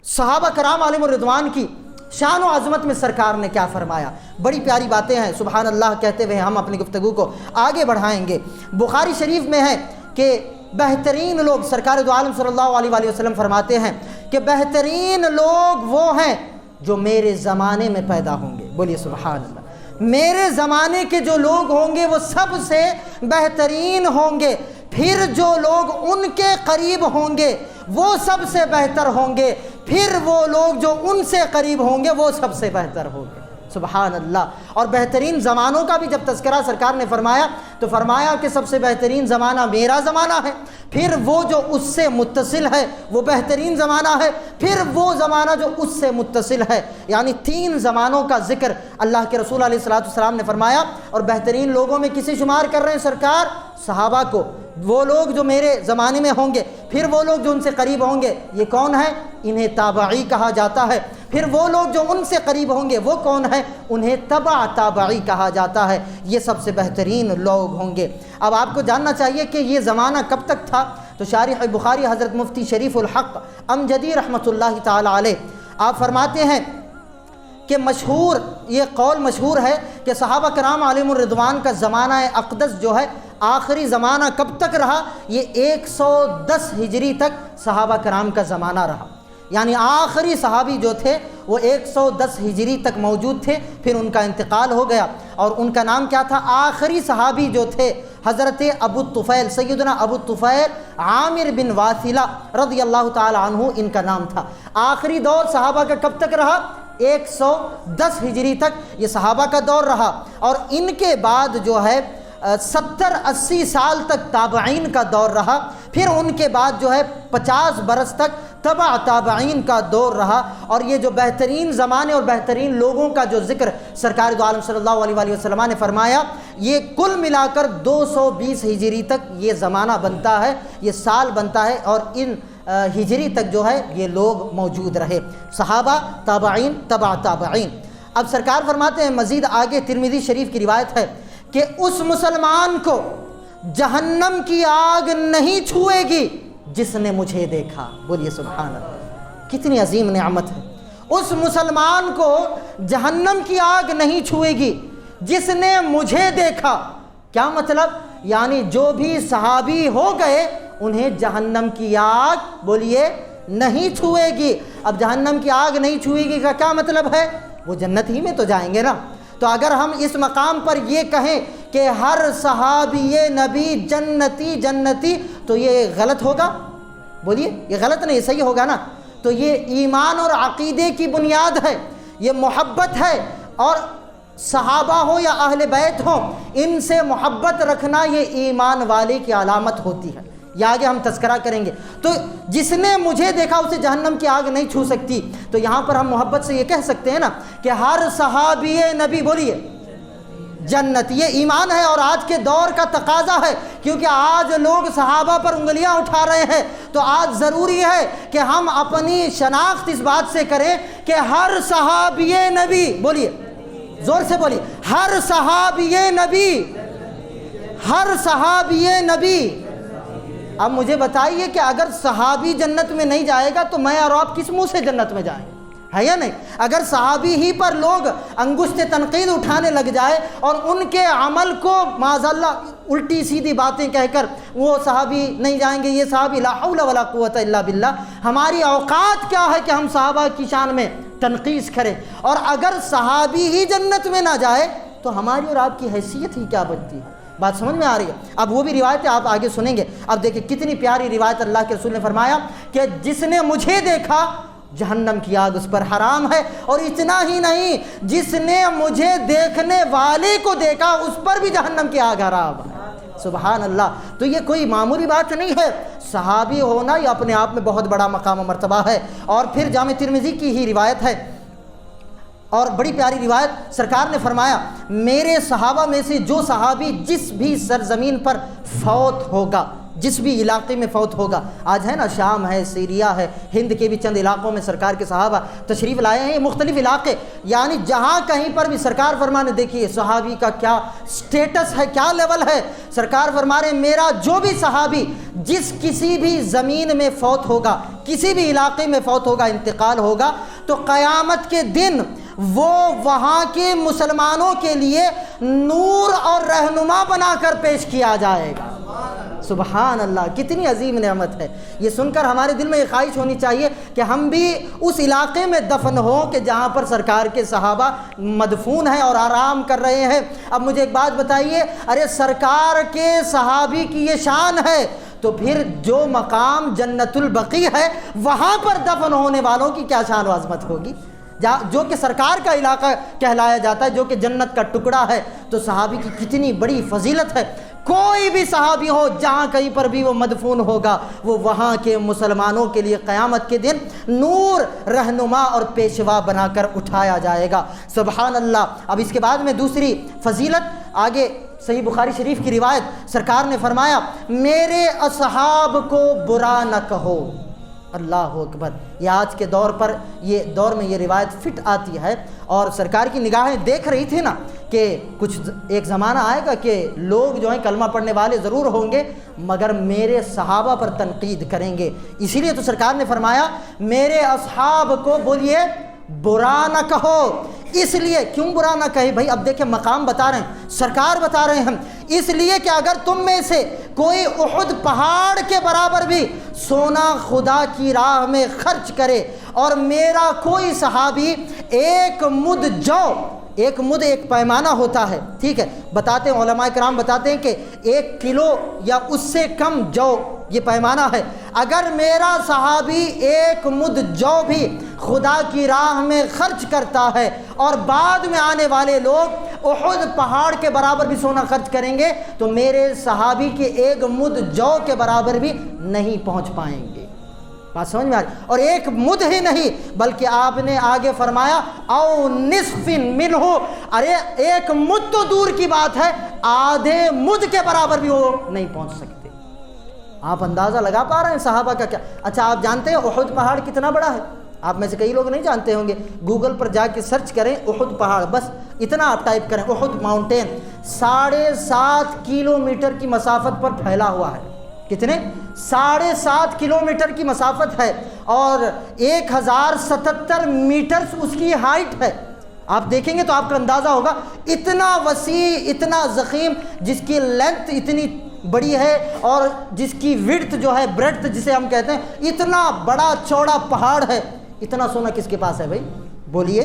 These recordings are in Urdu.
صحابہ کرام علیہم الرضوان کی شان و عظمت میں سرکار نے کیا فرمایا، بڑی پیاری باتیں ہیں۔ سبحان اللہ کہتے ہوئے ہم اپنی گفتگو کو آگے بڑھائیں گے۔ بخاری شریف میں ہے کہ بہترین لوگ، سرکار دو عالم صلی اللہ علیہ وآلہ وسلم فرماتے ہیں کہ بہترین لوگ وہ ہیں جو میرے زمانے میں پیدا ہوں گے۔ بولیے سبحان اللہ۔ میرے زمانے کے جو لوگ ہوں گے وہ سب سے بہترین ہوں گے، پھر جو لوگ ان کے قریب ہوں گے وہ سب سے بہتر ہوں گے، پھر وہ لوگ جو ان سے قریب ہوں گے وہ سب سے بہتر ہوں گے۔ سبحان اللہ۔ اور بہترین زمانوں کا بھی جب تذکرہ سرکار نے فرمایا تو فرمایا کہ سب سے بہترین زمانہ میرا زمانہ ہے، پھر وہ جو اس سے متصل ہے وہ بہترین زمانہ ہے، پھر وہ زمانہ جو اس سے متصل ہے، یعنی 3 زمانوں کا ذکر اللہ کے رسول علیہ الصلوۃ والسلام نے فرمایا۔ اور بہترین لوگوں میں کسی شمار کر رہے ہیں سرکار؟ صحابہ کو، وہ لوگ جو میرے زمانے میں ہوں گے، پھر وہ لوگ جو ان سے قریب ہوں گے، یہ کون ہے؟ انہیں تابعی کہا جاتا ہے، پھر وہ لوگ جو ان سے قریب ہوں گے وہ کون ہے؟ انہیں تبع تابعی کہا جاتا ہے۔ یہ سب سے بہترین لوگ ہوں گے۔ اب آپ کو جاننا چاہیے کہ یہ زمانہ کب تک تھا، تو شارح بخاری حضرت مفتی شریف الحق امجدی رحمۃ اللہ تعالی علیہ آپ فرماتے ہیں کہ مشہور، یہ قول مشہور ہے کہ صحابہ کرام علیہم الرضوان کا زمانہ اقدس جو ہے آخری زمانہ کب تک رہا؟ یہ 110 ہجری تک صحابہ کرام کا زمانہ رہا، یعنی آخری صحابی جو تھے وہ 110 ہجری تک موجود تھے، پھر ان کا انتقال ہو گیا۔ اور ان کا نام کیا تھا؟ آخری صحابی جو تھے حضرت ابو الطفیل، سیدنا ابو الطفیل عامر بن واثلہ رضی اللہ تعالی عنہ ان کا نام تھا۔ آخری دور صحابہ کا کب تک رہا؟ 110 ہجری تک یہ صحابہ کا دور رہا، اور ان کے بعد جو ہے 70-80 سال تک تابعین کا دور رہا، پھر ان کے بعد جو ہے 50 برس تک تبع تابعین کا دور رہا۔ اور یہ جو بہترین زمانے اور بہترین لوگوں کا جو ذکر سرکار دو عالم صلی اللہ علیہ وآلہ وسلم نے فرمایا، یہ کل ملا کر 220 ہجری تک یہ زمانہ بنتا ہے، یہ سال بنتا ہے، اور ان ہجری تک جو ہے یہ لوگ موجود رہے، صحابہ، تابعین، تبع تابعین۔ اب سرکار فرماتے ہیں مزید آگے، ترمذی شریف کی روایت ہے کہ اس مسلمان کو جہنم کی آگ نہیں چھوئے گی جس نے مجھے دیکھا۔ بولیے سبحان اللہ، کتنی عظیم نعمت ہے۔ اس مسلمان کو جہنم کی آگ نہیں چھوئے گی جس نے مجھے دیکھا۔ کیا مطلب؟ یعنی جو بھی صحابی ہو گئے انہیں جہنم کی آگ، بولیے، نہیں چھوئے گی۔ اب جہنم کی آگ نہیں چھوئے گی کا کیا مطلب ہے؟ وہ جنت ہی میں تو جائیں گے نا۔ تو اگر ہم اس مقام پر یہ کہیں کہ ہر صحابی نبی جنتی جنتی تو یہ غلط ہوگا؟ بولیے، یہ غلط نہیں، صحیح ہوگا نا۔ تو یہ ایمان اور عقیدے کی بنیاد ہے، یہ محبت ہے، اور صحابہ ہو یا اہل بیت ہو، ان سے محبت رکھنا یہ ایمان والے کی علامت ہوتی ہے۔ یہ آگے ہم تذکرہ کریں گے۔ تو جس نے مجھے دیکھا اسے جہنم کی آگ نہیں چھو سکتی۔ تو یہاں پر ہم محبت سے یہ کہہ سکتے ہیں نا کہ ہر صحابی نبی، بولیے، جنت، یہ ایمان ہے، اور آج کے دور کا تقاضا ہے، کیونکہ آج لوگ صحابہ پر انگلیاں اٹھا رہے ہیں۔ تو آج ضروری ہے کہ ہم اپنی شناخت اس بات سے کریں کہ ہر صحابی نبی، بولیے، زور سے بولیے، ہر صحابی نبی، ہر صحابی نبی۔ اب مجھے بتائیے کہ اگر صحابی جنت میں نہیں جائے گا تو میں اور آپ کس منہ سے جنت میں جائیں گے؟ ہے یا نہیں؟ اگر صحابی ہی پر لوگ انگشت تنقید اٹھانے لگ جائے اور ان کے عمل کو معاذ اللہ الٹی سیدھی باتیں کہہ کر وہ صحابی نہیں جائیں گے، یہ صحابی، لا حول ولا قوت الا باللہ، ہماری اوقات کیا ہے کہ ہم صحابہ کی شان میں تنقیص کریں؟ اور اگر صحابی ہی جنت میں نہ جائے تو ہماری اور آپ کی حیثیت ہی کیا بنتی ہے؟ بات سمجھ میں آ رہی ہے؟ اب وہ بھی روایتیں آپ آگے سنیں گے۔ اب دیکھیں کتنی پیاری روایت، اللہ کے رسول نے فرمایا کہ جس نے مجھے دیکھا جہنم کی آگ اس پر حرام ہے، اور اتنا ہی نہیں، جس نے مجھے دیکھنے والے کو دیکھا اس پر بھی جہنم کی آگ حرام ہے۔ سبحان اللہ۔ تو یہ کوئی معمولی بات نہیں ہے، صحابی ہونا یہ اپنے آپ میں بہت بڑا مقام و مرتبہ ہے۔ اور پھر جامع ترمذی کی ہی روایت ہے، اور بڑی پیاری روایت، سرکار نے فرمایا میرے صحابہ میں سے جو صحابی جس بھی سرزمین پر فوت ہوگا، جس بھی علاقے میں فوت ہوگا، آج ہے نا شام ہے، سیریا ہے، ہند کے بھی چند علاقوں میں سرکار کے صحابہ تشریف لائے ہیں، یہ مختلف علاقے، یعنی جہاں کہیں پر بھی سرکار فرمانے دیکھیے صحابی کا کیا سٹیٹس ہے، کیا لیول ہے۔ سرکار فرما رہے ہیں میرا جو بھی صحابی جس کسی بھی زمین میں فوت ہوگا، کسی بھی علاقے میں فوت ہوگا، انتقال ہوگا، تو قیامت کے دن وہ وہاں کے مسلمانوں کے لیے نور اور رہنما بنا کر پیش کیا جائے گا۔ سبحان اللہ، کتنی عظیم نعمت ہے۔ یہ سن کر ہمارے دل میں یہ خواہش ہونی چاہیے کہ ہم بھی اس علاقے میں دفن ہوں کہ جہاں پر سرکار کے صحابہ مدفون ہیں اور آرام کر رہے ہیں۔ اب مجھے ایک بات بتائیے، ارے سرکار کے صحابی کی یہ شان ہے تو پھر جو مقام جنت البقیع ہے وہاں پر دفن ہونے والوں کی کیا شان و عظمت ہوگی، جو کہ سرکار کا علاقہ کہلایا جاتا ہے، جو کہ جنت کا ٹکڑا ہے۔ تو صحابی کی کتنی بڑی فضیلت ہے۔ کوئی بھی صحابی ہو جہاں کہیں پر بھی وہ مدفون ہوگا، وہ وہاں کے مسلمانوں کے لیے قیامت کے دن نور، رہنما اور پیشوا بنا کر اٹھایا جائے گا۔ سبحان اللہ۔ اب اس کے بعد میں دوسری فضیلت آگے صحیح بخاری شریف کی روایت، سرکار نے فرمایا میرے اصحاب کو برا نہ کہو۔ اللہ اکبر۔ یہ آج کے دور پر دور میں یہ روایت فٹ آتی ہے، اور سرکار کی نگاہیں دیکھ رہی تھی نا کہ کچھ ایک زمانہ آئے گا کہ لوگ جو ہیں کلمہ پڑھنے والے ضرور ہوں گے مگر میرے صحابہ پر تنقید کریں گے، اسی لیے تو سرکار نے فرمایا میرے اصحاب کو بولیے برا نہ کہو۔ اس لیے کیوں برا نہ کہے بھائی؟ اب دیکھیں مقام بتا رہے ہیں، سرکار بتا رہے ہیں، اس لیے کہ اگر تم میں سے کوئی احد پہاڑ کے برابر بھی سونا خدا کی راہ میں خرچ کرے اور میرا کوئی صحابی ایک مد جو، ایک مد ایک پیمانہ ہوتا ہے، ٹھیک ہے، بتاتے ہیں علماء کرام بتاتے ہیں کہ 1 کلو یا اس سے کم جو یہ پیمانہ ہے، اگر میرا صحابی 1 مد جو بھی خدا کی راہ میں خرچ کرتا ہے اور بعد میں آنے والے لوگ احد پہاڑ کے برابر بھی سونا خرچ کریں گے تو میرے صحابی کے 1 مد جو کے برابر بھی نہیں پہنچ پائیں گے۔ بات سمجھ میں آ رہی؟ اور 1 مد ہی نہیں بلکہ آپ نے آگے فرمایا او نصف منہ، ارے 1 مد تو دور کی بات ہے، آدھے مد کے برابر بھی وہ نہیں پہنچ سکتے۔ آپ اندازہ لگا پا رہے ہیں صحابہ کا کیا؟ اچھا آپ جانتے ہیں احد پہاڑ کتنا بڑا ہے؟ آپ میں سے کئی لوگ نہیں جانتے ہوں گے، گوگل پر جا کے سرچ کریں احد پہاڑ، بس اتنا آپ ٹائپ کریں احد ماؤنٹین، 7.5 کلومیٹر کی مسافت پر پھیلا ہوا ہے۔ کتنے؟ 7.5 کلومیٹر کی مسافت ہے اور 1077 میٹر اس کی ہائٹ ہے۔ آپ دیکھیں گے تو آپ کا اندازہ ہوگا اتنا وسیع، اتنا ضخیم، جس کی لینتھ اتنی بڑی ہے اور جس کی وڈتھ جو ہے، بریڈتھ جسے ہم کہتے ہیں، اتنا بڑا چوڑا پہاڑ ہے۔ اتنا سونا کس کے پاس ہے بھائی؟ بولیے،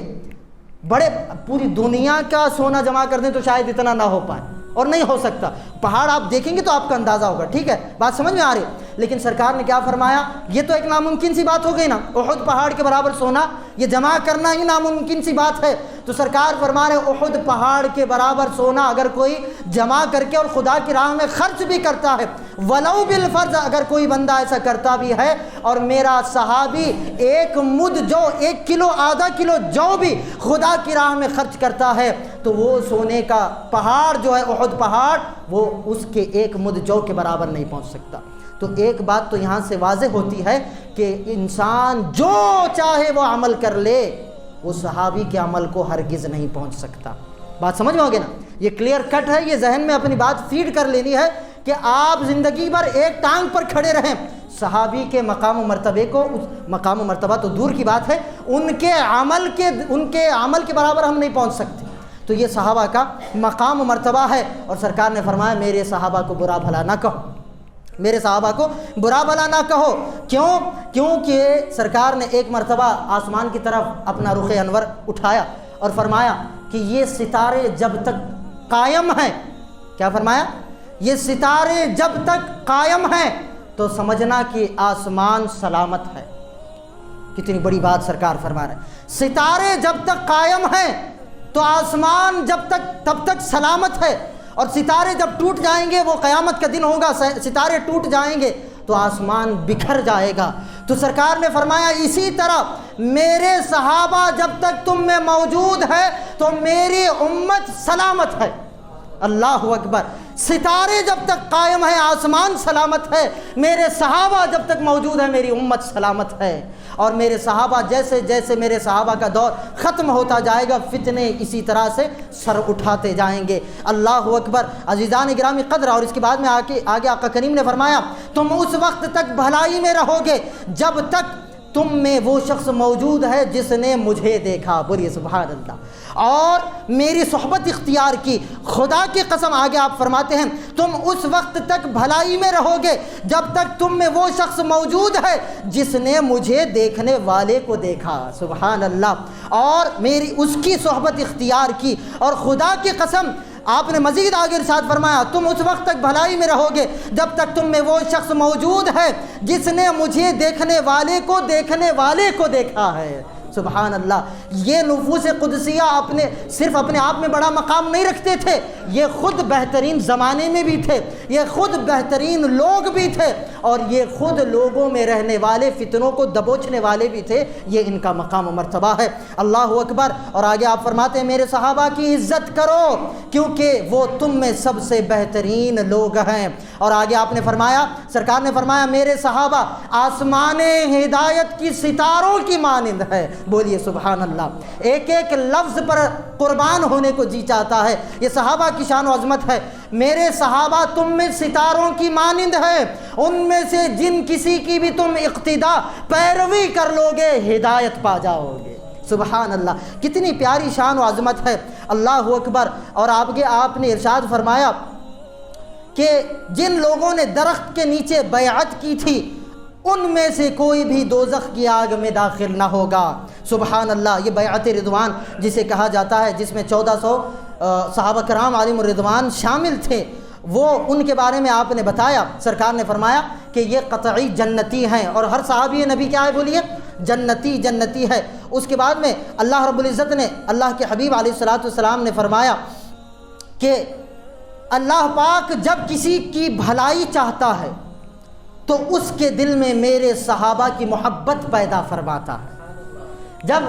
بڑے پوری دنیا کا سونا جمع کر دیں تو شاید اتنا نہ ہو پائے اور نہیں ہو سکتا۔ پہاڑ آپ دیکھیں گے تو آپ کا اندازہ ہوگا، ٹھیک ہے، بات سمجھ میں آ رہی ہے؟ لیکن سرکار نے کیا فرمایا؟ یہ تو ایک ناممکن سی بات ہو گئی نا، احد پہاڑ کے برابر سونا یہ جمع کرنا ہی ناممکن سی بات ہے۔ تو سرکار فرما رہے احد پہاڑ کے برابر سونا اگر کوئی جمع کر کے اور خدا کی راہ میں خرچ بھی کرتا ہے، ولو بالفرض اگر کوئی بندہ ایسا کرتا بھی ہے اور میرا صحابی 1 مد جو 1 کلو آدھا کلو جو بھی خدا کی راہ میں خرچ کرتا ہے تو وہ سونے کا پہاڑ جو ہے احد پہاڑ وہ اس کے 1 مد جو کے برابر نہیں پہنچ سکتا۔ تو ایک بات تو یہاں سے واضح ہوتی ہے کہ انسان جو چاہے وہ عمل کر لے، وہ صحابی کے عمل کو ہرگز نہیں پہنچ سکتا۔ بات سمجھ میں ہوگی نا؟ یہ کلیئر کٹ ہے، یہ ذہن میں اپنی بات فیڈ کر لینی ہے کہ آپ زندگی بھر ایک ٹانگ پر کھڑے رہیں، صحابی کے مقام و مرتبے کو، مقام و مرتبہ تو دور کی بات ہے، ان کے عمل کے برابر ہم نہیں پہنچ سکتے۔ تو یہ صحابہ کا مقام و مرتبہ ہے، اور سرکار نے فرمایا میرے صحابہ کو برا بھلا نہ کہو، میرے صحابہ کو برا بھلا نہ کہو۔ کیونکہ سرکار نے ایک مرتبہ آسمان کی طرف اپنا رخ انور اٹھایا اور فرمایا کہ یہ ستارے جب تک قائم ہیں، کیا فرمایا؟ یہ ستارے جب تک قائم ہیں تو سمجھنا کہ آسمان سلامت ہے۔ کتنی بڑی بات سرکار فرما رہے ہیں، ستارے جب تک قائم ہیں تو آسمان تب تک سلامت ہے، اور ستارے جب ٹوٹ جائیں گے، وہ قیامت کا دن ہوگا، ستارے ٹوٹ جائیں گے تو آسمان بکھر جائے گا۔ تو سرکار نے فرمایا اسی طرح میرے صحابہ جب تک تم میں موجود ہے تو میری امت سلامت ہے۔ اللہ اکبر۔ ستارے جب تک قائم ہیں آسمان سلامت ہے، میرے صحابہ جب تک موجود ہیں میری امت سلامت ہے۔ اور میرے صحابہ جیسے جیسے میرے صحابہ کا دور ختم ہوتا جائے گا، فتنے اسی طرح سے سر اٹھاتے جائیں گے۔ اللہ اکبر۔ عزیزان گرامی قدر، اور اس کے بعد میں آگے آقا کریم نے فرمایا تم اس وقت تک بھلائی میں رہو گے جب تک تم میں وہ شخص موجود ہے جس نے مجھے دیکھا، بولیے سبحان اللہ، اور میری صحبت اختیار کی۔ خدا کی قسم آگے آپ فرماتے ہیں تم اس وقت تک بھلائی میں رہو گے جب تک تم میں وہ شخص موجود ہے جس نے مجھے دیکھنے والے کو دیکھا، سبحان اللہ، اور میری اس کی صحبت اختیار کی۔ اور خدا کی قسم آپ نے مزید آگے ارشاد فرمایا تم اس وقت تک بھلائی میں رہو گے جب تک تم میں وہ شخص موجود ہے جس نے مجھے دیکھنے والے کو دیکھا ہے، سبحان اللہ۔ یہ نفوس قدسیہ صرف اپنے آپ میں بڑا مقام نہیں رکھتے تھے، یہ خود بہترین زمانے میں بھی تھے، یہ خود بہترین لوگ بھی تھے، اور یہ خود لوگوں میں رہنے والے فتنوں کو دبوچنے والے بھی تھے۔ یہ ان کا مقام و مرتبہ ہے۔ اللہ اکبر۔ اور آگے آپ فرماتے ہیں میرے صحابہ کی عزت کرو کیونکہ وہ تم میں سب سے بہترین لوگ ہیں۔ اور آگے آپ نے فرمایا، سرکار نے فرمایا میرے صحابہ آسمان ہدایت کی ستاروں کی مانند ہے، بولیے سبحان اللہ۔ ایک ایک لفظ پر قربان ہونے کو جی چاہتا ہے۔ یہ صحابہ کی شان و عظمت ہے۔ میرے صحابہ تم میں ستاروں کی مانند ہے، ان میں سے جن کسی کی بھی تم اقتدا پیروی کر لو گے ہدایت پا جاؤ گے، سبحان اللہ۔ کتنی پیاری شان و عظمت ہے، اللہ اکبر۔ اور آگے آپ نے ارشاد فرمایا کہ جن لوگوں نے درخت کے نیچے بیعت کی تھی ان میں سے کوئی بھی دوزخ کی آگ میں داخل نہ ہوگا، سبحان اللہ۔ یہ بیعت رضوان جسے کہا جاتا ہے، جس میں 1400 صحابہ کرام علیہم الرضوان شامل تھے، وہ ان کے بارے میں آپ نے بتایا۔ سرکار نے فرمایا کہ یہ قطعی جنتی ہیں، اور ہر صحابی نبی کیا ہے بولیے؟ جنتی ہے۔ اس کے بعد میں اللہ رب العزت نے، اللہ کے حبیب علیہ الصلوۃ والسلام نے فرمایا کہ اللہ پاک جب کسی کی بھلائی چاہتا ہے تو اس کے دل میں میرے صحابہ کی محبت پیدا فرماتا ہے۔ جب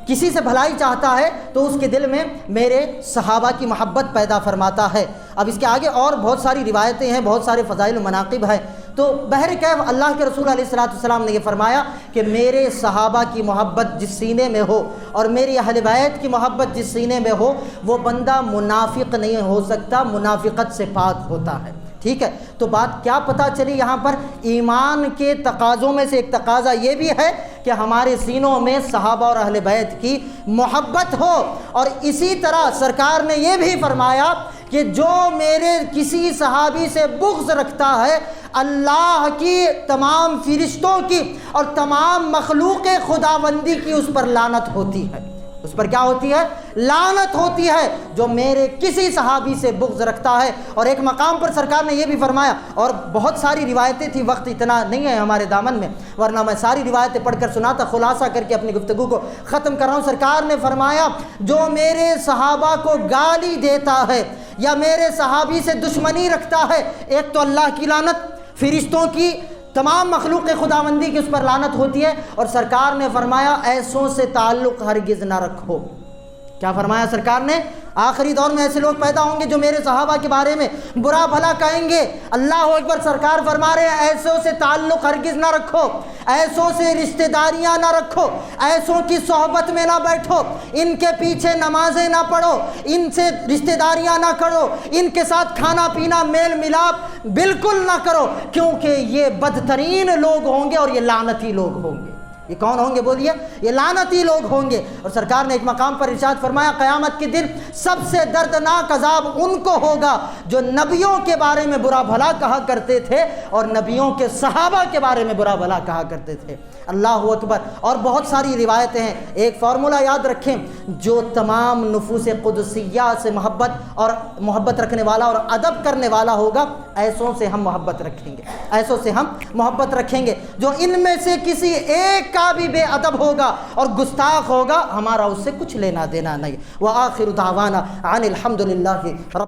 کسی سے بھلائی چاہتا ہے تو اس کے دل میں میرے صحابہ کی محبت پیدا فرماتا ہے۔ اب اس کے آگے اور بہت ساری روایتیں ہیں، بہت سارے فضائل و مناقب ہیں، تو بہرکیف اللہ کے رسول علیہ الصلوۃ والسلام نے یہ فرمایا کہ میرے صحابہ کی محبت جس سینے میں ہو اور میری اہل بیت کی محبت جس سینے میں ہو، وہ بندہ منافق نہیں ہو سکتا، منافقت سے پاک ہوتا ہے۔ ٹھیک ہے، تو بات کیا پتہ چلی یہاں پر؟ ایمان کے تقاضوں میں سے ایک تقاضا یہ بھی ہے کہ ہمارے سینوں میں صحابہ اور اہل بیت کی محبت ہو۔ اور اسی طرح سرکار نے یہ بھی فرمایا کہ جو میرے کسی صحابی سے بغض رکھتا ہے، اللہ کی تمام فرشتوں کی اور تمام مخلوق خداوندی کی اس پر لعنت ہوتی ہے۔ اس پر کیا ہوتی ہے؟ لعنت ہوتی ہے، جو میرے کسی صحابی سے بغض رکھتا ہے۔ اور ایک مقام پر سرکار نے یہ بھی فرمایا، اور بہت ساری روایتیں تھیں، وقت اتنا نہیں ہے ہمارے دامن میں، ورنہ میں ساری روایتیں پڑھ کر سناتا، خلاصہ کر کے اپنی گفتگو کو ختم کر رہا ہوں۔ سرکار نے فرمایا جو میرے صحابہ کو گالی دیتا ہے یا میرے صحابی سے دشمنی رکھتا ہے، ایک تو اللہ کی لعنت، فرشتوں کی، تمام مخلوق خداوندی کی اس پر لعنت ہوتی ہے۔ اور سرکار نے فرمایا ایسوں سے تعلق ہرگز نہ رکھو۔ کیا فرمایا سرکار نے؟ آخری دور میں ایسے لوگ پیدا ہوں گے جو میرے صحابہ کے بارے میں برا بھلا کہیں گے۔ اللہ اکبر۔ سرکار فرما رہے ہیں ایسوں سے تعلق ہرگز نہ رکھو، ایسوں سے رشتہ داریاں نہ رکھو، ایسوں کی صحبت میں نہ بیٹھو، ان کے پیچھے نمازیں نہ پڑھو، ان سے رشتہ داریاں نہ کرو، ان کے ساتھ کھانا پینا میل ملاپ بالکل نہ کرو، کیونکہ یہ بدترین لوگ ہوں گے اور یہ لعنتی لوگ ہوں گے۔ یہ کون ہوں گے بولیے؟ یہ لعنتی لوگ ہوں گے۔ اور سرکار نے ایک مقام پر ارشاد فرمایا قیامت کے دن سب سے دردناک عذاب ان کو ہوگا جو نبیوں کے بارے میں برا بھلا کہا کرتے تھے اور نبیوں کے صحابہ کے بارے میں برا بھلا کہا کرتے تھے۔ اللہ اکبر۔ اور بہت ساری روایتیں ہیں۔ ایک فارمولہ یاد رکھیں، جو تمام نفوس قدسیہ سے محبت رکھنے والا اور ادب کرنے والا ہوگا، ایسوں سے ہم محبت رکھیں گے، ایسوں سے ہم محبت رکھیں گے۔ جو ان میں سے کسی ایک کا بھی بے ادب ہوگا اور گستاخ ہوگا، ہمارا اس سے کچھ لینا دینا نہیں۔ وآخر دعوانا عن الحمد للہ رب